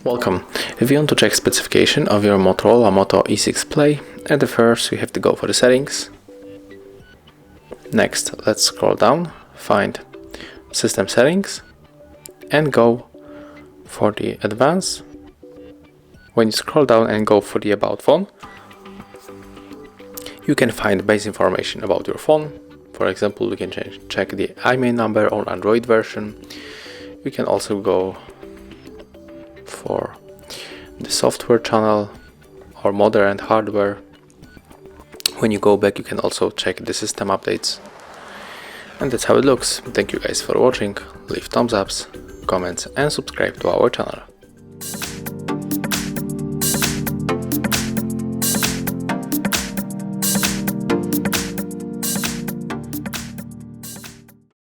Welcome. If you want to check specification of your Motorola Moto E6 Play, at the first we have to go for the settings. Next, let's scroll down, find system settings and go for the advanced. When you scroll down and go for the about phone, you can find basic information about your phone. For example, you can check the IMEI number or Android version. You can also go for the software channel or modern and hardware. When you go back, you can also check the system updates. And that's how it looks. Thank you guys for watching. Leave thumbs ups, comments and subscribe to our channel.